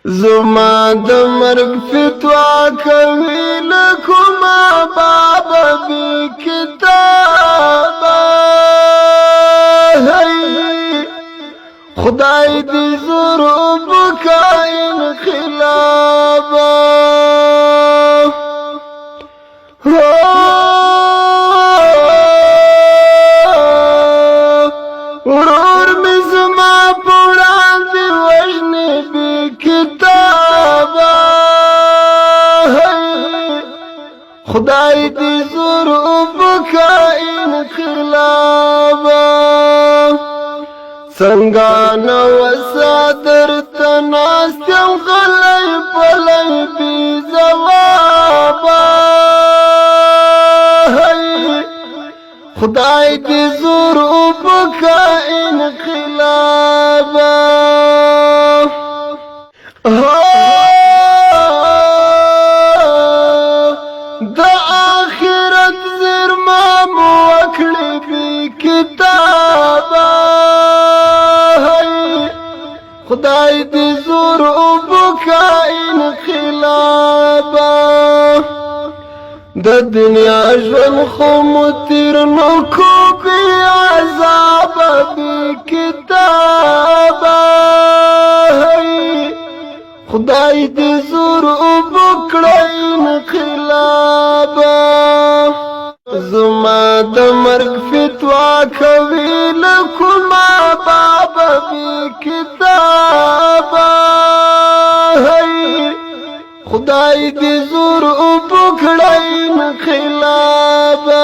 زما د مرګ فتوا کوي لکوما بابا بی کتابا خدای دی ضرب کا انقلابا ورور می زما پوڑان دی وجنی بی کتابا خدای دی ضرب کا انقلابا سنگانا وسادر تناستم غلی پلی بی زوابا خدای دی ضرب کا انقلابا دا آخرت زرما موکڑی بی کتابا خدای دی ضرب کا انقلابا د دنیا ژوند خو مو تیر نو کو بی عذاب بی کتابا خدای دی ضرب کړی انقلابا زما د مرګ فتوا کوي لکوما بابا بی کتابا خدای دی ضرب کړی انقلابا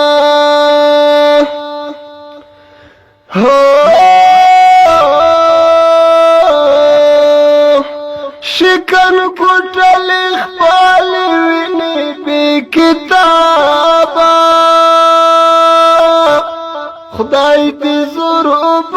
شکن پټل خپل ویني بی کتابا خدای دی ضرب